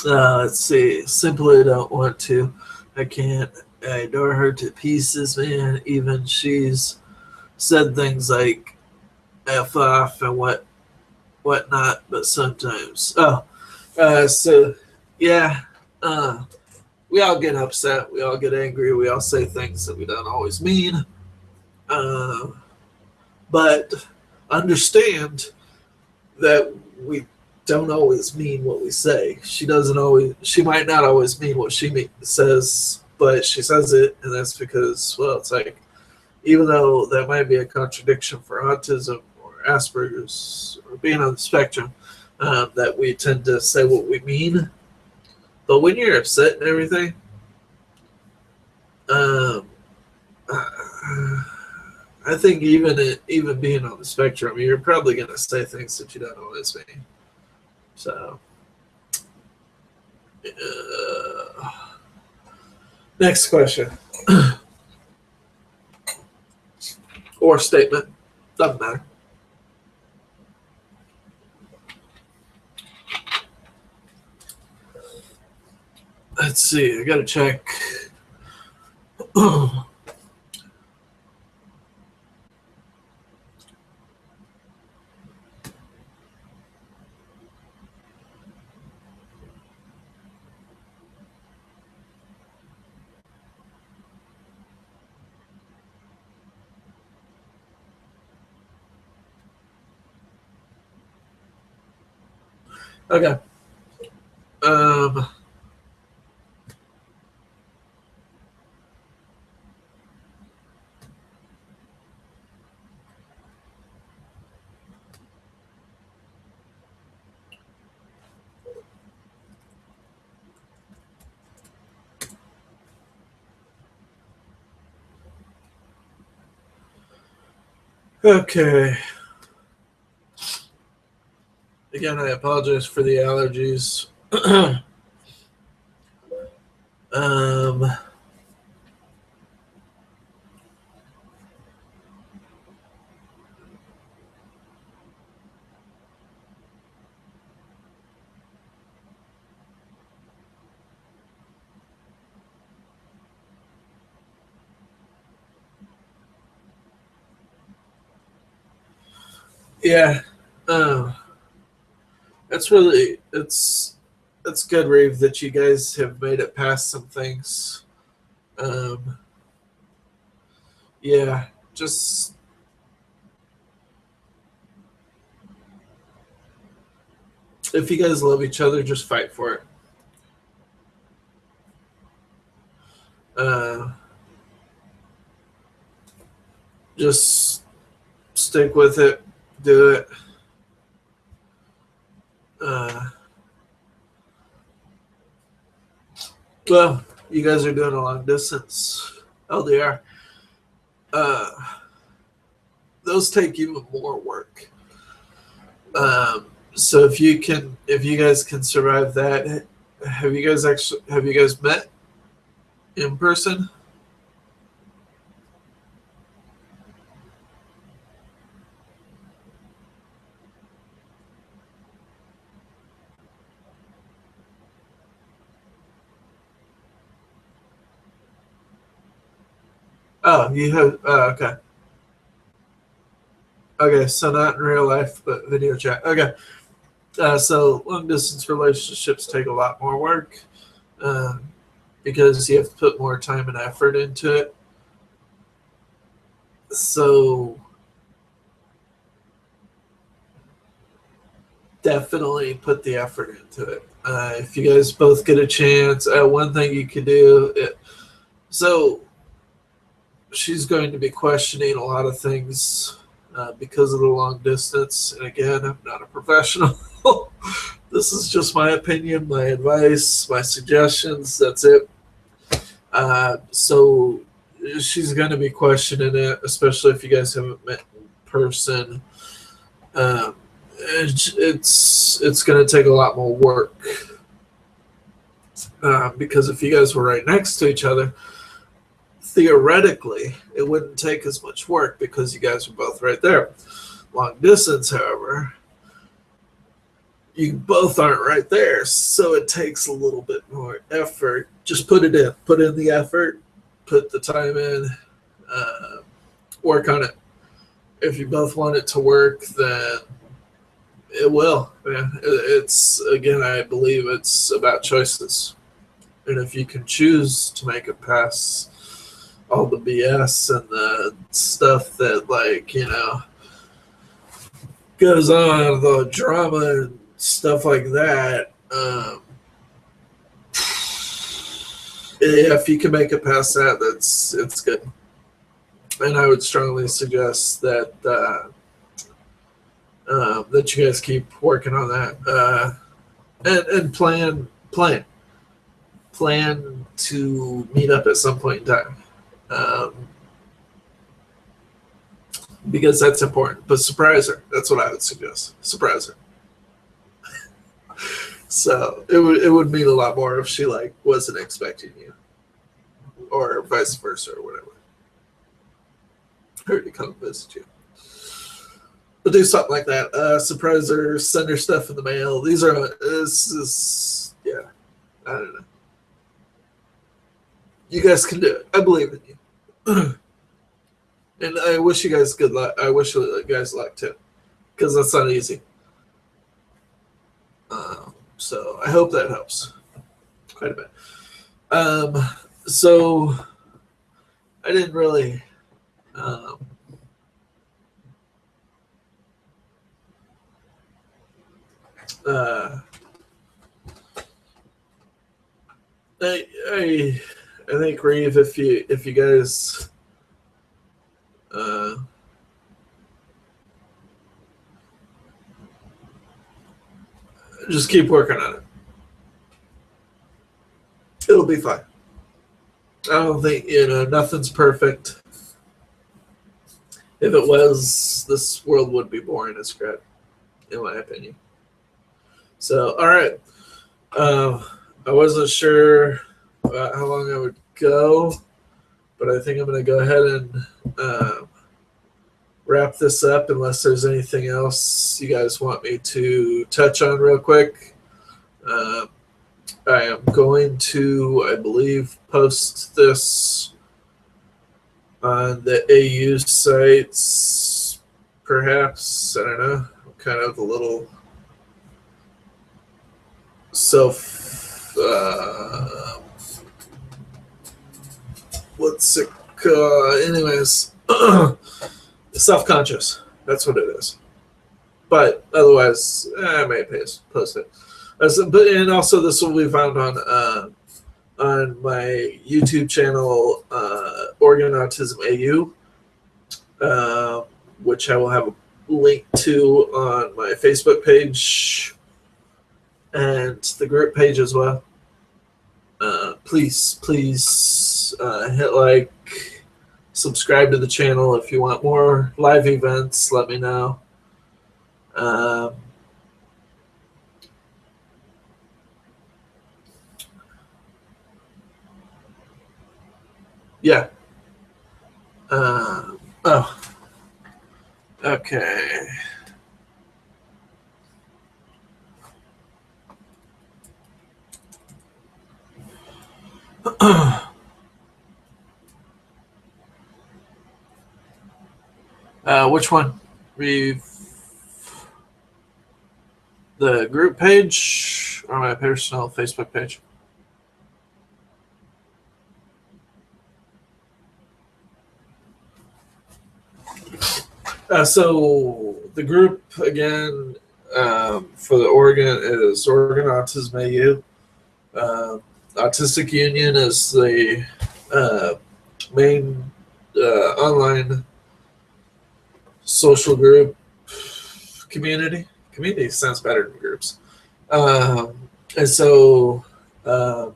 S1: Let's see. Simply don't want to. I can't. I adore her to pieces, man. Even she's said things like "f off" and whatnot. But sometimes, so yeah. We all get upset. We all get angry. We all say things that we don't always mean. But understand that we don't always mean what we say. She doesn't always. She might not always mean what she says, but she says it, and that's because, well, it's like, even though that might be a contradiction for autism or Asperger's or being on the spectrum, that we tend to say what we mean. But when you're upset and everything, I think even being on the spectrum, you're probably going to say things that you don't always mean. So, next question or statement, doesn't matter. Let's see. I got to check. Okay. Okay. Again, I apologize for the allergies. Yeah. That's really it's good, Rave, that you guys have made it past some things. Yeah, just if you guys love each other, just fight for it. Just stick with it, do it. Well, you guys are doing a long distance LDR. Those take even more work. So if you guys can survive that, have you guys met in person? Oh, you have. Okay. Okay, so not in real life, but video chat. Okay. So long distance relationships take a lot more work because you have to put more time and effort into it. So definitely put the effort into it. If you guys both get a chance, one thing you could do. So she's going to be questioning a lot of things because of the long distance. And again, I'm not a professional. This is just my opinion, my advice, my suggestions. That's it. So she's going to be questioning it, especially if you guys haven't met in person. It's going to take a lot more work because if you guys were right next to each other, theoretically, it wouldn't take as much work because you guys are both right there. Long distance, however, you both aren't right there, so it takes a little bit more effort. Just put it in. Put in the effort. Put the time in. Work on it. If you both want it to work, then it will. Yeah. It's, again, I believe it's about choices. And if you can choose to make it past all the BS and the stuff that, like, you know, goes on, the drama and stuff like that, if you can make it past that, it's good. And I would strongly suggest that that you guys keep working on that and plan to meet up at some point in time. Because that's important. But surprise her. That's what I would suggest. Surprise her. So it would mean a lot more if she like wasn't expecting you, or vice versa, or whatever. Her to come visit you. But do something like that. Surprise her. Send her stuff in the mail. This is yeah. I don't know. You guys can do it. I believe in you. And I wish you guys good luck. I wish you guys luck too, because that's not easy. So I hope that helps quite a bit. So I didn't really I think, Reeve, if you guys just keep working on it, it'll be fine. I don't think, nothing's perfect. If it was, this world would be boring as crap, in my opinion. So, all right. I wasn't sure how long I would go, but I think I'm going to go ahead and wrap this up unless there's anything else you guys want me to touch on real quick. I am going to, I believe, post this on the AU sites, perhaps. I don't know, kind of a little what's it called? Anyways, self-conscious. That's what it is. But otherwise, I may post it. And also, this will be found on my YouTube channel, Autism Âû, which I will have a link to on my Facebook page and the group page as well. Please hit like, subscribe to the channel. If you want more live events, let me know. Yeah. Oh. Okay. Which one? The group page or my personal Facebook page? So the group, again, for the Oregon is Oregon Autism Âû. Autistic Union is the main online social group community. Community sounds better than groups. And so, um,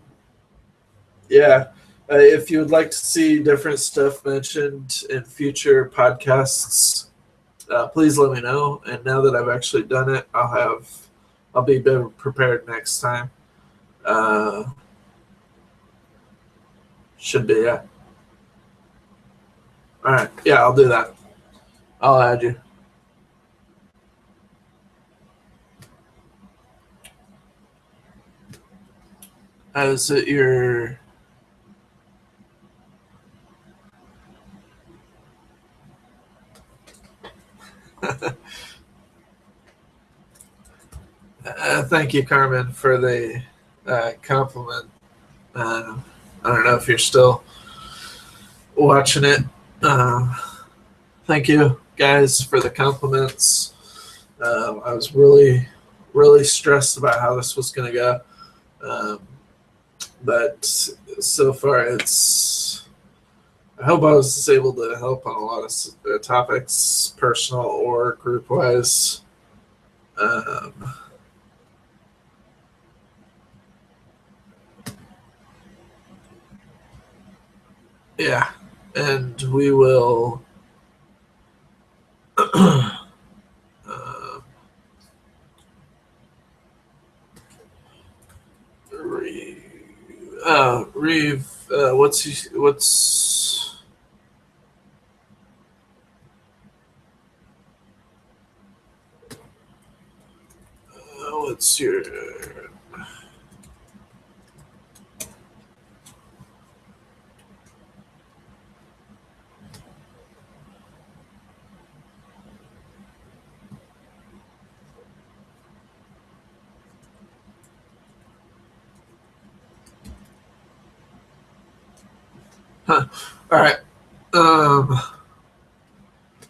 S1: yeah, if you would like to see different stuff mentioned in future podcasts, please let me know. And now that I've actually done it, I'll be better prepared next time. Should be, yeah. All right, yeah, I'll do that. I'll add you. Is it your? Thank you, Carmen, for the compliment. I don't know if you're still watching it. Thank you, guys, for the compliments. I was really, really stressed about how this was going to go. But so far, I hope I was able to help on a lot of topics, personal or group wise. Yeah, and we will. Reeve, what's your All right.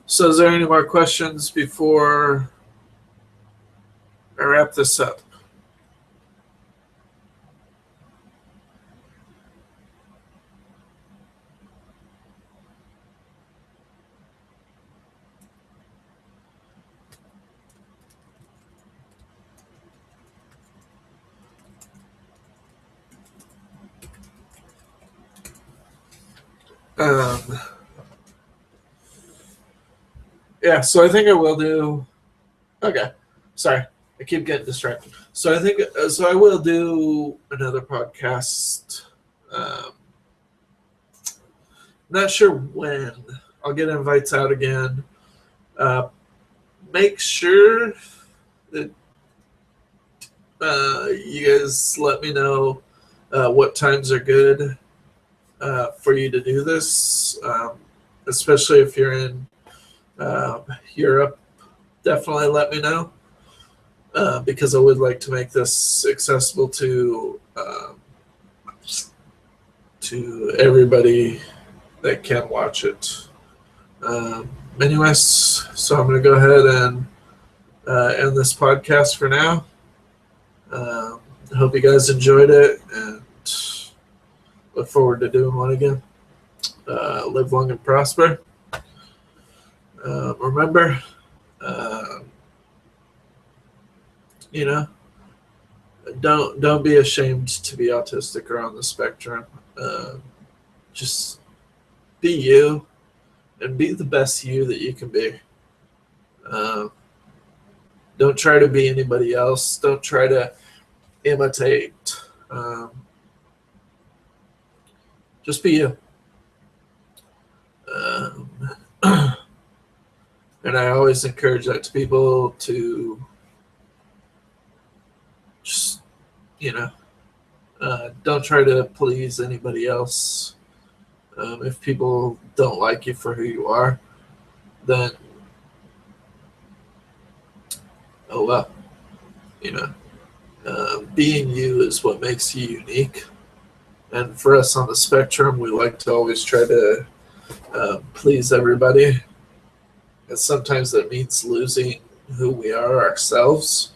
S1: So is there any more questions before I wrap this up? Yeah, so I think I will do. Okay, sorry, I keep getting distracted. So I think I will do another podcast. Not sure when. I'll get invites out again. Make sure that you guys let me know what times are good for you to do this, especially if you're in Europe. Definitely let me know because I would like to make this accessible to everybody that can watch it. Anyways, so I'm going to go ahead and end this podcast for now. I hope you guys enjoyed it and look forward to doing one again. Live long and prosper. Remember, don't be ashamed to be autistic or on the spectrum. Just be you and be the best you that you can be. Don't try to be anybody else. Don't try to imitate. Just be you. And I always encourage that to people to just, don't try to please anybody else. If people don't like you for who you are, then, oh well, being you is what makes you unique. And for us on the spectrum, we like to always try to please everybody. And sometimes that means losing who we are ourselves.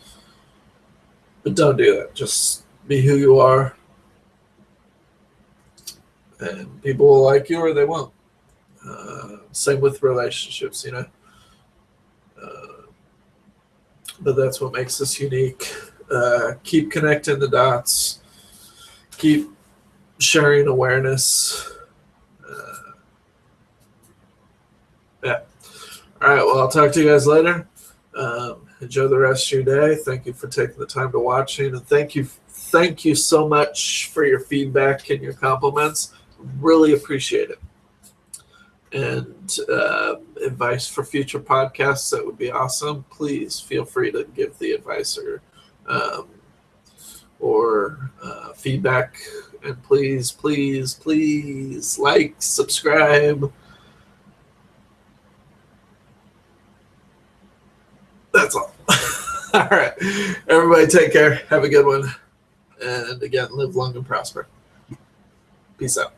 S1: But don't do that. Just be who you are. And people will like you or they won't. Same with relationships, but that's what makes us unique. Keep connecting the dots, keep sharing awareness. Yeah. All right. Well, I'll talk to you guys later. Enjoy the rest of your day. Thank you for taking the time to watching, and thank you so much for your feedback and your compliments. Really appreciate it. And advice for future podcasts, that would be awesome. Please feel free to give the advice or feedback, and please like, subscribe. That's all. All right, everybody, take care, have a good one, and again, live long and prosper. Peace out.